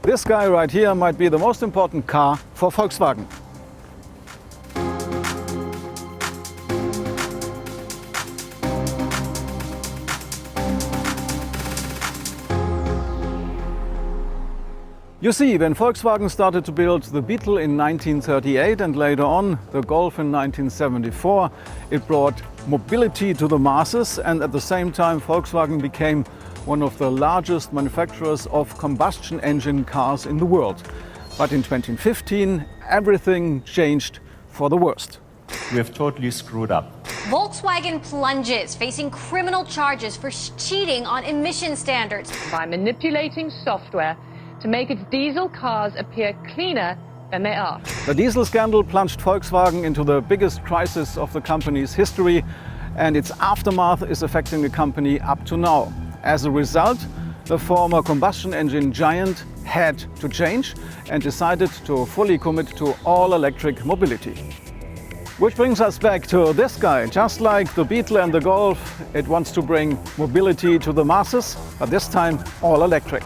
This guy right here might be the most important car for Volkswagen. You see, when Volkswagen started to build the Beetle in 1938 and later on the Golf in 1974, it brought mobility to the masses, and at the same time Volkswagen became one of the largest manufacturers of combustion engine cars in the world. But in 2015 everything changed for the worst. We have totally screwed up. Volkswagen plunges, facing criminal charges for cheating on emission standards. By manipulating software to make its diesel cars appear cleaner than they are. The diesel scandal plunged Volkswagen into the biggest crisis of the company's history, and its aftermath is affecting the company up to now. As a result, the former combustion engine giant had to change and decided to fully commit to all-electric mobility. Which brings us back to this guy. Just like the Beetle and the Golf, it wants to bring mobility to the masses, but this time all-electric.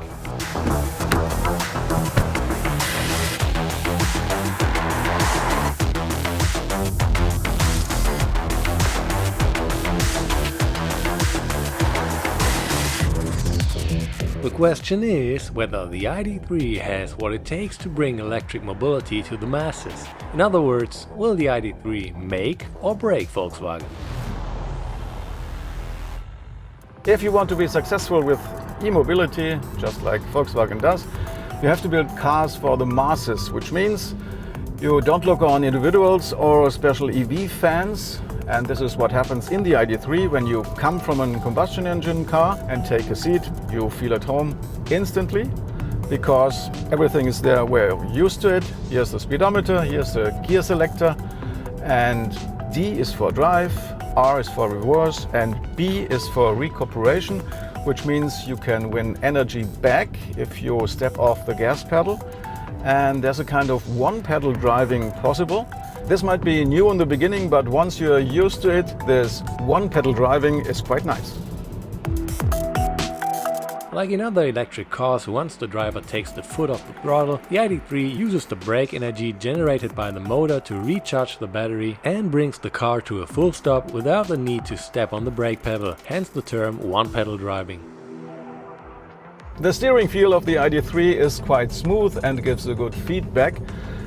The question is whether the id3 has what it takes to bring electric mobility to the masses. In other words, will the id3 make or break Volkswagen? If you want to be successful with e-mobility, just like Volkswagen does, you have to build cars for the masses, which means you don't look on individuals or special EV fans. And this is what happens in the id3. When you come from a combustion engine car and take a seat, you feel at home instantly, because everything is there where you're used to it. Here's the speedometer, here's the gear selector, and D is for drive, R is for reverse, and B is for recuperation, which means you can win energy back if you step off the gas pedal. And there's a kind of one-pedal driving possible. This might be new in the beginning, but once you're used to it, this one-pedal driving is quite nice. Like in other electric cars, once the driver takes the foot off the throttle, the id3 uses the brake energy generated by the motor to recharge the battery and brings the car to a full stop without the need to step on the brake pedal, hence the term one-pedal driving. The steering feel of the id3 is quite smooth and gives a good feedback,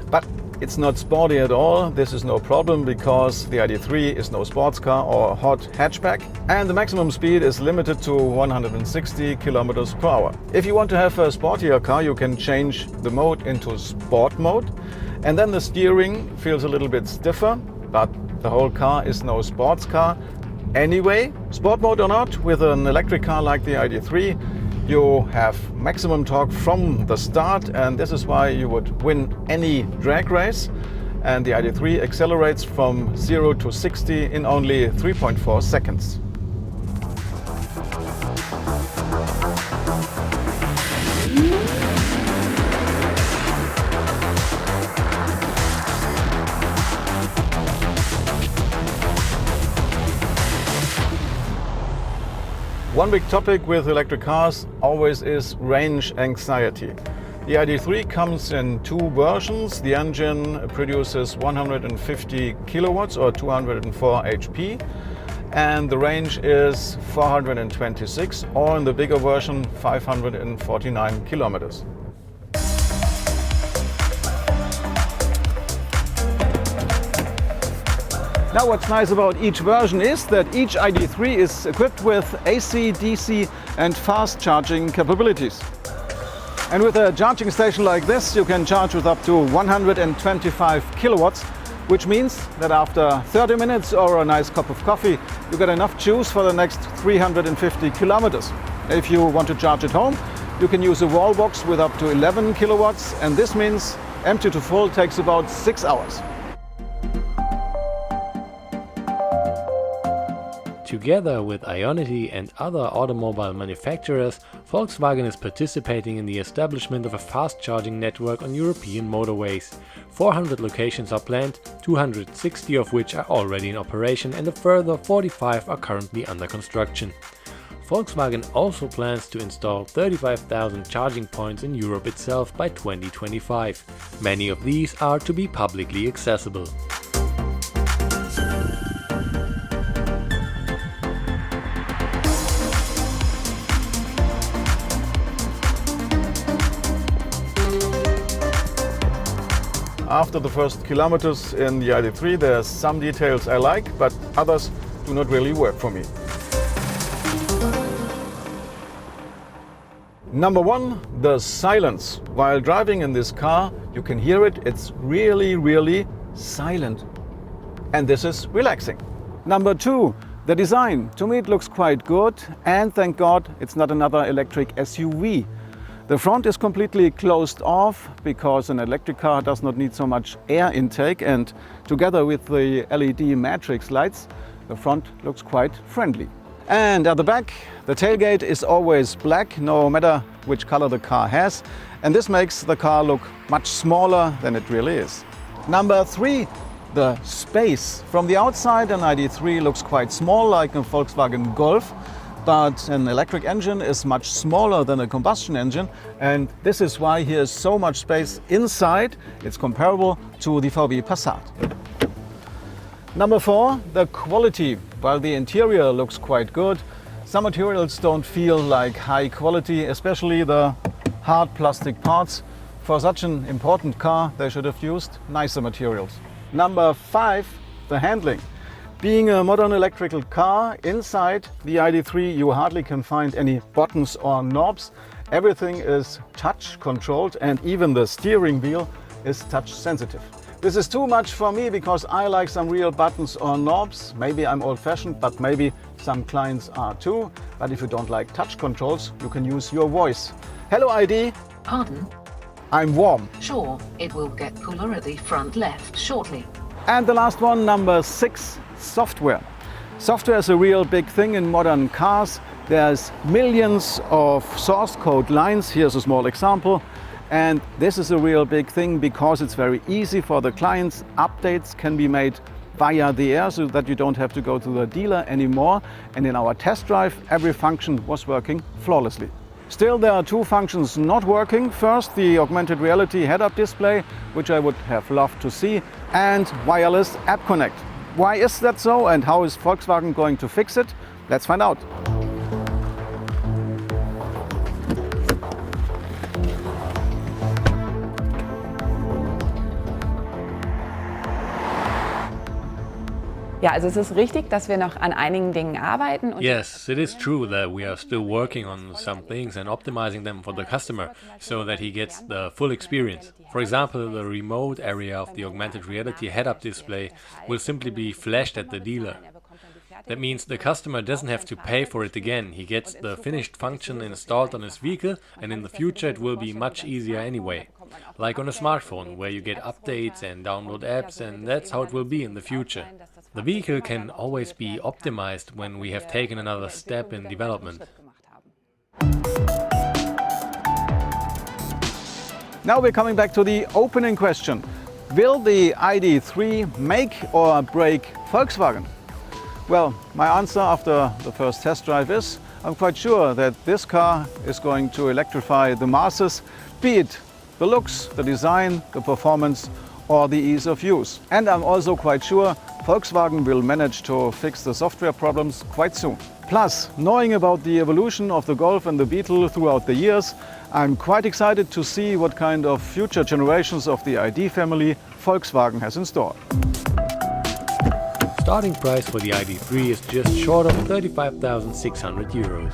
but it's not sporty at all. This is no problem because the id3 is no sports car or hot hatchback, and the maximum speed is limited to 160 km per hour. If you want to have a sportier car, you can change the mode into sport mode, and then the steering feels a little bit stiffer, but the whole car is no sports car anyway. Sport mode or not, with an electric car like the id3, you have maximum torque from the start, and this is why you would win any drag race. And the id3 accelerates from 0 to 60 in only 3.4 seconds. One big topic with electric cars always is range anxiety. The id3 comes in two versions. The engine produces 150 kilowatts or 204 HP, and the range is 426, or in the bigger version 549 kilometers. Now what's nice about each version is that each id3 is equipped with AC, DC and fast charging capabilities. And with a charging station like this, you can charge with up to 125 kilowatts, which means that after 30 minutes or a nice cup of coffee, you get enough juice for the next 350 kilometers. If you want to charge at home, you can use a wall box with up to 11 kilowatts, and this means empty to full takes about 6 hours. Together with Ionity and other automobile manufacturers, Volkswagen is participating in the establishment of a fast-charging network on European motorways. 400 locations are planned, 260 of which are already in operation, and a further 45 are currently under construction. Volkswagen also plans to install 35,000 charging points in Europe itself by 2025. Many of these are to be publicly accessible. After the first kilometers in the id3, there's some details I like, but others do not really work for me. Number one, the silence. While driving in this car, you can hear it. It's really silent. And this is relaxing. Number two, the design. To me it looks quite good, and thank God it's not another electric SUV. The front is completely closed off because an electric car does not need so much air intake, and together with the LED matrix lights, the front looks quite friendly. And at the back, the tailgate is always black, no matter which color the car has, and this makes the car look much smaller than it really is. Number three, the space. From the outside, an id3 looks quite small, like a Volkswagen Golf, but an electric engine is much smaller than a combustion engine, and this is why here is so much space inside. It's comparable to the VW Passat. Number four, the quality. While the interior looks quite good, some materials don't feel like high quality, especially the hard plastic parts. For such an important car, they should have used nicer materials. Number five, the handling. Being a modern electrical car, inside the id3 you hardly can find any buttons or knobs. Everything is touch controlled, and even the steering wheel is touch sensitive. This is too much for me because I like some real buttons or knobs. Maybe I'm old-fashioned, but maybe some clients are too. But if you don't like touch controls, you can use your voice. Hello ID. Pardon? I'm warm. Sure, it will get cooler at the front left shortly. And the last one, number six, software. Software is a real big thing in modern cars. There's millions of source code lines. Here's a small example. And this is a real big thing because it's very easy for the clients. Updates can be made via the air so that you don't have to go to the dealer anymore. And in our test drive, every function was working flawlessly. Still, there are two functions not working. First, the augmented reality head-up display, which I would have loved to see, and wireless app connect. Why is that so, and how is Volkswagen going to fix it? Let's find out. Ja, also es ist richtig, dass wir noch an einigen Dingen arbeiten. Yes, it is true that we are still working on some things and optimizing them for the customer so that he gets the full experience. For example, the remote area of the augmented reality head-up display will simply be flashed at the dealer. That means the customer doesn't have to pay for it again. He gets the finished function installed on his vehicle, and in the future it will be much easier anyway. Like on a smartphone, where you get updates and download apps, and that's how it will be in the future. The vehicle can always be optimized when we have taken another step in development. Now we're coming back to the opening question. Will the id3 make or break Volkswagen? Well, my answer after the first test drive is I'm quite sure that this car is going to electrify the masses, be it the looks, the design, the performance, or the ease of use. And I'm also quite sure Volkswagen will manage to fix the software problems quite soon. Plus, knowing about the evolution of the Golf and the Beetle throughout the years, I'm quite excited to see what kind of future generations of the ID family Volkswagen has in store. Starting price for the id3 is just short of 35,600 euros.